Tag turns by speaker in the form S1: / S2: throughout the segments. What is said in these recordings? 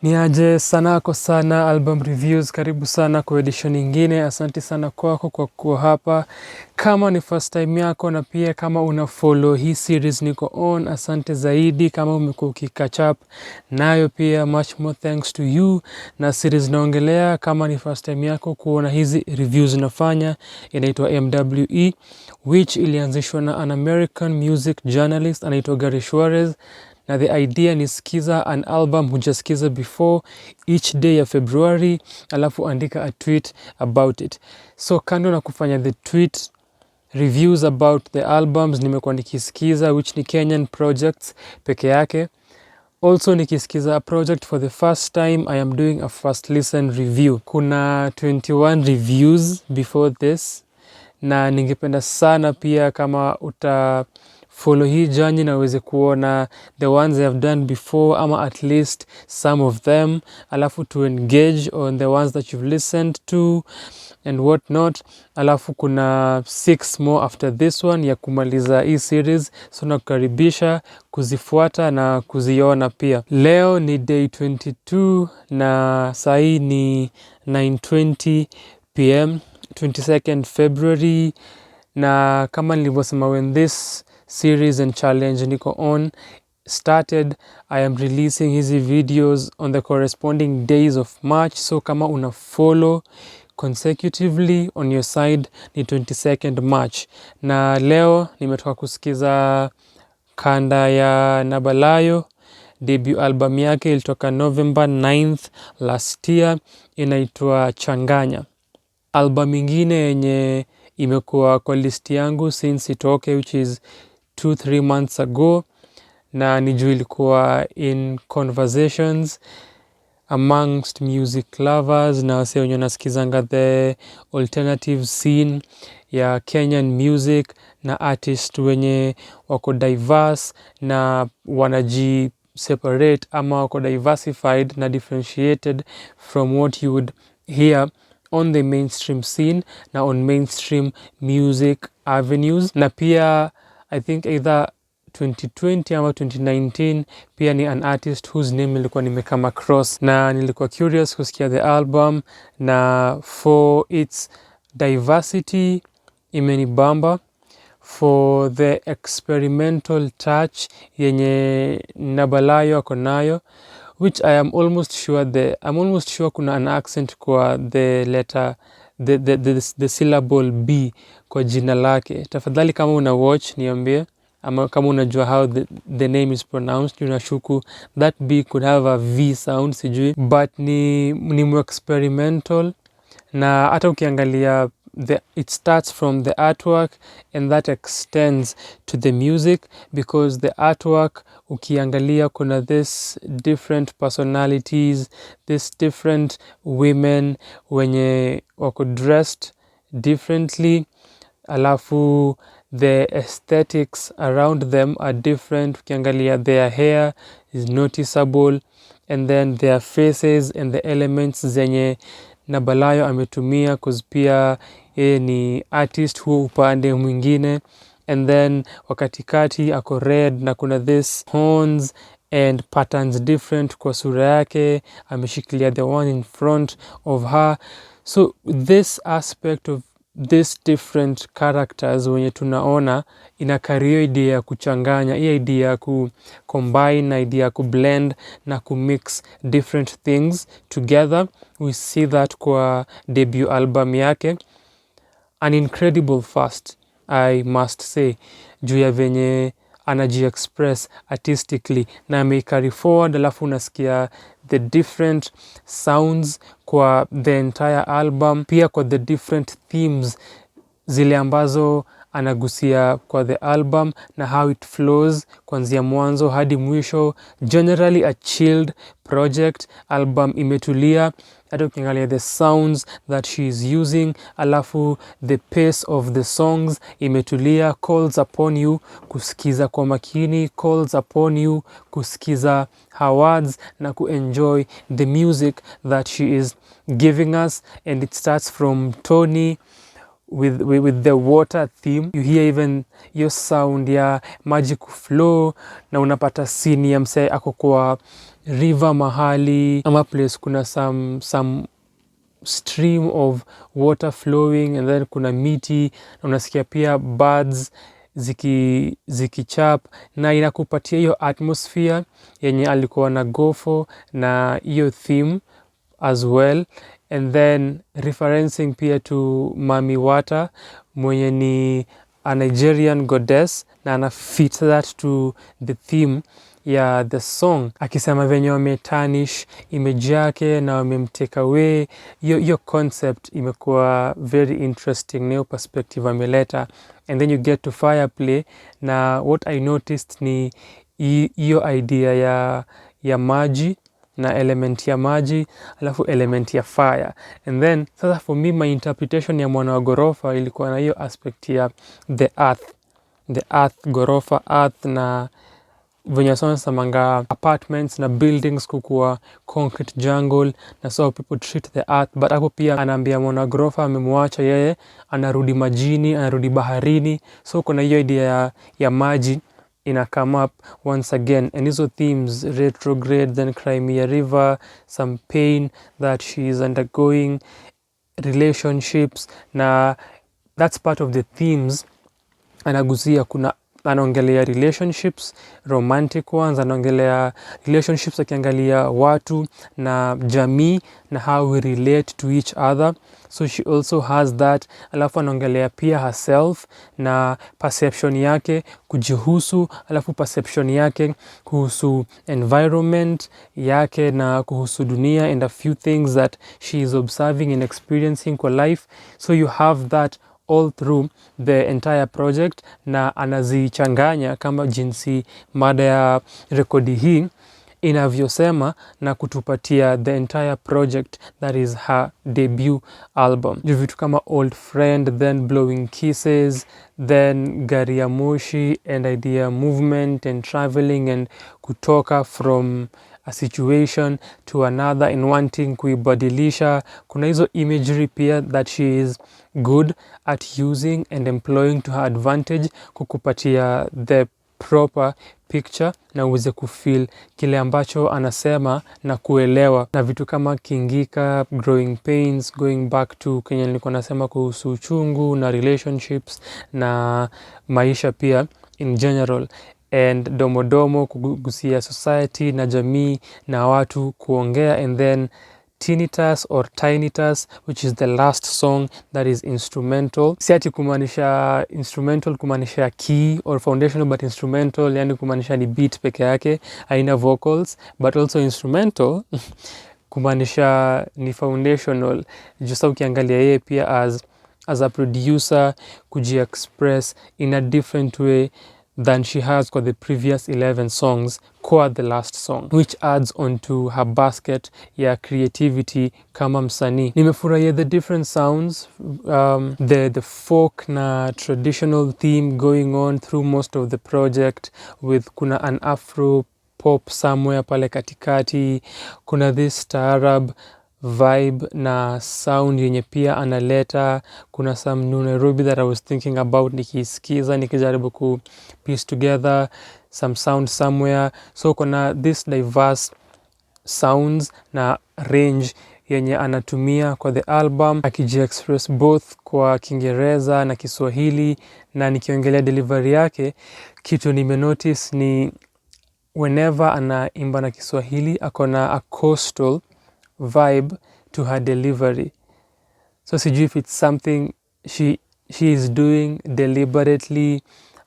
S1: Niaje sana kwa sana album reviews, karibu sana kwa edition nyingine. Asante sana kwako kwa kuwa hapa. Kama ni first time yako na pia kama una follow hii series niko on, asante zaidi. Kama umekuwa ukicatch up nayo pia, much more thanks to you. Na series naongelea, kama ni first time yako kuona hizi reviews nafanya, inaitwa MWE, which ilianzishwa na an American music journalist anaitwa Gary Suarez. Na the idea ni sikiza an album hujasikiza before each day ya February, alafu andika a tweet about it. So kando na kufanya the tweet reviews about the albums, nimekuwa nikisikiza which ni Kenyan projects peke yake. Also nikisikiza a project for the first time, I am doing a first listen review. Kuna 21 reviews before this, na ningependa sana pia kama follow hii journey na uweze kuona the ones I have done before, ama at least some of them, alafu to engage on the ones that you've listened to and what not. Alafu kuna 6 more after this one ya kumaliza hii series, so nakukaribisha kuzifuata na kuziona pia. Leo ni day 22 na sahi ni 9:20 pm 22nd February, na kama nilivyosema, when this series and challenge niko on started, I am releasing hizi videos on the corresponding days of March. So kama una follow consecutively on your side ni 22nd March. Na leo nimetoka kusikiza kanda ya Nabalayo, debut album yake ilitoka November 9th last year, inaitwa Changanya. Album ingine yenye imekuwa kwa list yangu since itoke, which is 2-3 months ago, na nijua ilikuwa in conversations amongst music lovers na wase wenye nasikizanga the alternative scene ya Kenyan music, na artist wenye wako diverse na wanaji separate ama wako diversified na differentiated from what you would hear on the mainstream scene na on mainstream music avenues. Na pia I think either 2020 ama 2019 pia ni an artist whose name nilikuwa nimecome across, na nilikuwa curious kusikia the album, na for its diversity imenibamba, for the experimental touch yenye Nabalayo ako nayo, which I'm almost sure kuna an accent kwa the letter the syllable B kwa jina lake. Tafadhali kama una watch niambie, ama kama unajua how the name is pronounced. Unashuku that B could have a V sound, sijui, but ni more experimental. Na hata ukiangalia it starts from the artwork and that extends to the music, because the artwork ukiangalia kuna this different personalities, this different women wenye wako dressed differently, alafu the aesthetics around them are different. Ukiangalia their hair is noticeable, and then their faces and the elements zenye Nabalayo ametumia, cause pia ni artist huo upande mwingine. And then wakatikati ako red na kuna this horns and patterns different kwa sura yake, ameshikilia the one in front of her. So this aspect of this different characters wenye tunaona inakario idea ya kuchanganya, hii idea ya kucombine na idea ya kublend na kumix different things together. We see that kwa debut album yake, an incredible first, I must say, juu ya venye anaji-express artistically na amecarry forward. Alafu unasikia the different sounds kwa the entire album, pia kwa the different themes zile ambazo anagusia kwa the album na how it flows kuanzia mwanzo hadi mwisho. Generally a chilled project, album imetulia. Hata ukiangalia the sounds that she is using, alafu the pace of the songs imetulia, calls upon you kusikiza kwa makini, calls upon you kusikiza her words na kuenjoy the music that she is giving us. And it starts from Tony with the water theme. You hear even your sound ya maji kuflow, na unapata scene ya msee ako kwa river mahali ama place kuna some stream of water flowing, and then kuna miti na unasikia pia birds zikichap, na inakupatia hiyo atmosphere yenye alikuwa na gofo na hiyo theme as well. And then referencing pia to Mami Wata mwenye ni a Nigerian goddess, na ana fit that to the theme ya the song, akisema venye wametanish image yake na wamemtake away. Hiyo concept imekuwa very interesting, new perspective ameleta. And then you get to Fireplay, na what I noticed ni hiyo idea ya maji na element ya maji alafu element ya fire. And then sasa for me, my interpretation ya mwana wa gorofa ilikuwa na hiyo aspect ya the earth gorofa earth, na venye samanga apartments na buildings kukuwa concrete jungle, na so people treat the earth. But hapo pia anaambia mwana gorofa amemwacha yeye, anarudi majini, anarudi baharini, so kuna hiyo idea ya maji ina come up once again. And hizo themes, retrograde, then Crimea River, some pain that she is undergoing, relationships, na that's part of the themes anaguzia. Kuna anaongelea relationships, romantic ones, anaongelea relationships akiangalia watu na jamii na how we relate to each other, so she also has that. Alafu anaongelea pia herself na perception yake kujihusu, alafu perception yake kuhusu environment yake na kuhusu dunia, and a few things that she is observing and experiencing kwa life. So you have that all through the entire project, na anazichanganya kama jinsi mada ya rekodi hii inavyosema, na kutupatia the entire project that is her debut album. Vitu kama Old Friend, then Blowing Kisses, then Gari ya Moshi, and idea movement and traveling and kutoka from a situation to another in wanting kuibadilisha. Kuna hizo imagery pia that she is good at using and employing to her advantage, kukupatia the proper picture na uweze kufeel kile ambacho anasema na kuelewa. Na vitu kama Kingika, Growing Pains, going back to Kenya nilikuwa nasema kuhusu uchungu na relationships na maisha pia in general, and Domodomo kugusia society na jamii na watu kuongea, and then Tinnitus or Tinnitus, which is the last song that is instrumental. Si ati kumaanisha instrumental kumaanisha key or foundational, but instrumental yani kumaanisha ni beat peke yake, haina vocals, but also instrumental kumaanisha ni foundational. Jusa ukiangalia yeye pia as a producer kuji-express in a different way than she has for the previous 11 songs kwa the last song, which adds on to her basket ya creativity kama msanii. Nimefurahia the different sounds, the folk na traditional theme going on through most of the project, with kuna an afro pop somewhere pale katikati, kuna this taarab vibe na sound yenye pia analeta. Kuna some New Nairobi that I was thinking about nikisikiza, nikijaribu ku piece together some sound somewhere. So kuna this diverse sounds na range yenye anatumia kwa the album, akiji-express both kwa Kiingereza na Kiswahili. Na nikiongelea delivery yake, kitu nimenotice ni whenever anaimba na Kiswahili akona a coastal vibe to her delivery. So sijui if it's something she is doing deliberately,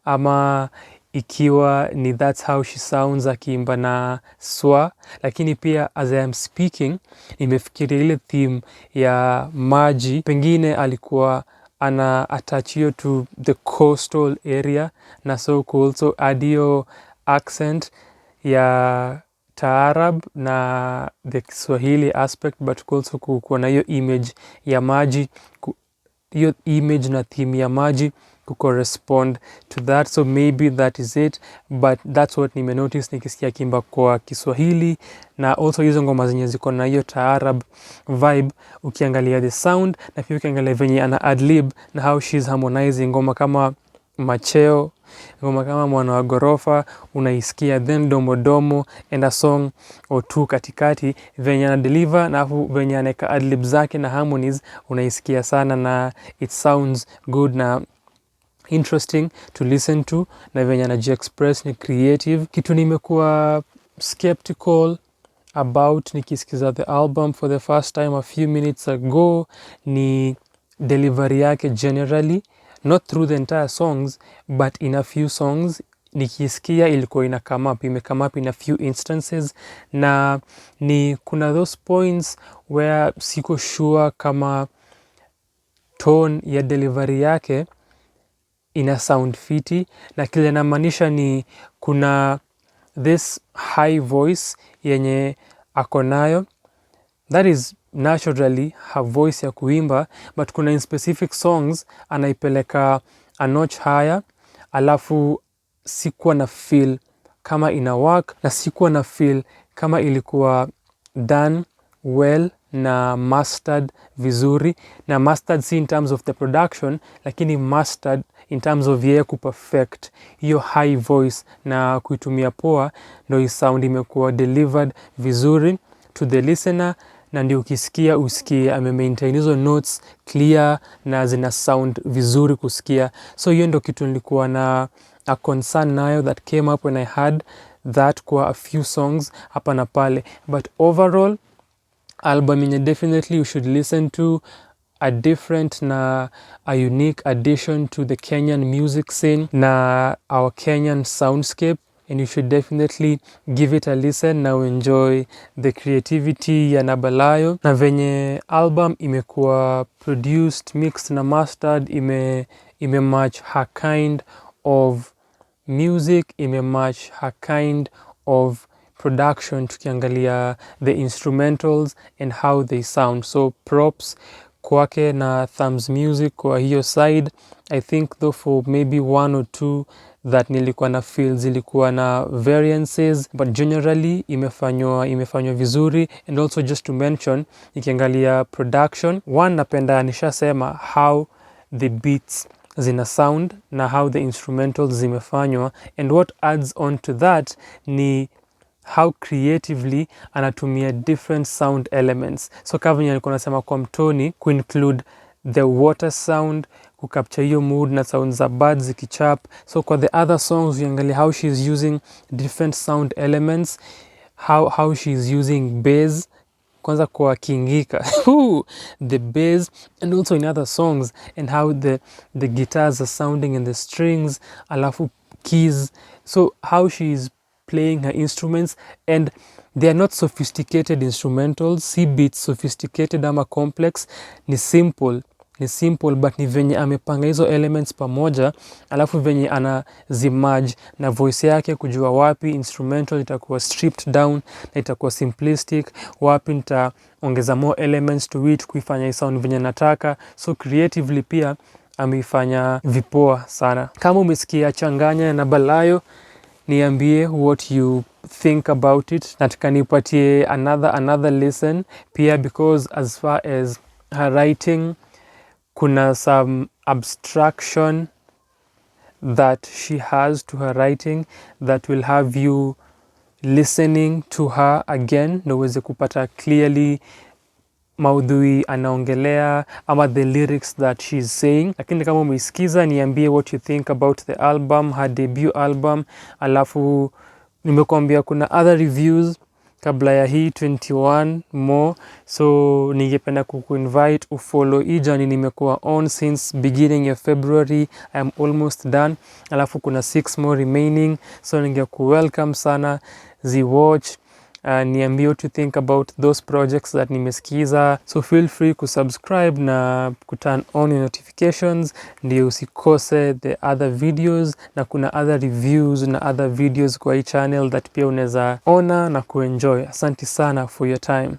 S1: ama ikiwa ni that's how she sounds akiimba na swa. Lakini pia as I am speaking, nimefikiria ile theme ya maji, pengine alikuwa ana attach you to the coastal area, na so also add accent ya taarab na the Kiswahili aspect, but also kuwa na hiyo image ya maji, hiyo image na theme ya maji correspond to that, so maybe that is it, but that's what nimenotice nikisikia kimba kwa Kiswahili. Na also hizo ngoma zenye ziko na hiyo taarab vibe, ukiangalia the sound na pia ukiangalia venye ana adlib na how she's harmonizing, ngoma kama Macheo, ngoma kama Mwana wa Gorofa unaisikia, then Domo Domo and a song or two katikati, venye ana deliver na venye aneka adlib zake na harmonies unaisikia sana, na it sounds good na interesting to listen to, na venye anaji express ni creative. Kitu nimekuwa skeptical about nikisikiza the album for the first time a few minutes ago ni delivery yake generally, not through the entire songs but in a few songs nikisikia ilikuwa ime come up in a few instances, na ni kuna those points where siko sure kama tone ya delivery yake ina sound fiti, na kile namaanisha ni kuna this high voice yenye akonayo, that is naturally her voice ya kuimba, but kuna in specific songs anaipeleka a notch higher, alafu sikuwa na feel kama ina work, na sikuwa na feel kama ilikuwa done well na mastered vizuri, na mastered si in terms of the production, lakini mastered in terms of yeye kuperfect hiyo high voice na kuitumia poa, ndo hii sound imekuwa delivered vizuri to the listener, na ndio ukisikia usikie ame-maintain hizo notes clear na zina sound vizuri kusikia. So hiyo ndo kitu nilikuwa na a concern nayo that came up when I had that kwa a few songs hapa na pale, but overall album yenye definitely you should listen to, a different na a unique addition to the Kenyan music scene na our Kenyan soundscape, and you should definitely give it a listen na enjoy the creativity ya Nabalayo, na venye album imekuwa produced, mixed na mastered, ime match her kind of music, ime match her kind of production, tukiangalia the instrumentals and how they sound. So props kwake na Thumbs Music kwa hiyo side. I think though for maybe one or two that nilikuwa na feel zilikuwa na variances, but generally imefanywa vizuri. And also just to mention, ikiangalia production, one napenda nishasema how the beats zina sound na how the instrumentals zimefanywa, and what adds on to that ni how creatively anatumia different sound elements. So kama venye nilikuwa nasema kwa Mtoni, kuinclude the water sound, kukapcha hiyo mood na sound za birds zikichap. So kwa the other songs ukiangalia how she's using different sound elements, how she's using bass, kwanza kwa Kingika the bass, and also in other songs, and how the guitars are sounding and the strings, alafu keys. So how she's playing her instruments, and they are not sophisticated instrumentals, si beats sophisticated ama complex, ni simple but ni venye amepanga hizo elements pamoja, alafu venye ana zimaj na voice yake, kujua wapi instrumental itakuwa stripped down na itakuwa simplistic, wapi nitaongeza more elements to it kuifanya sound venye nataka. So creatively pia ameifanya vipoa sana. Kama umesikia Changanya na Nabalayo, niambie what you think about it, na tukanipatie another listen pia, because as far as her writing kuna some abstraction that she has to her writing that will have you listening to her again, na uweze kupata clearly maudhui anaongelea ama the lyrics that she's saying. Lakini kama umeisikiza, niambie what you think about the album, her debut album. Alafu nimekuambia kuna other reviews kabla ya hii 21 more, so ningependa kukuinvite ufollow hii journey nimekuwa on since beginning of February. I am almost done, alafu kuna 6 more remaining, so ningekuwelcome sana, ziwatch. Niambie what you think about those projects that nimesikiza, so feel free kusubscribe na kuturn on your notifications ndio usikose the other videos, na kuna other reviews na other videos kwa hii channel that pia unaweza ona na kuenjoy. Asante sana for your time.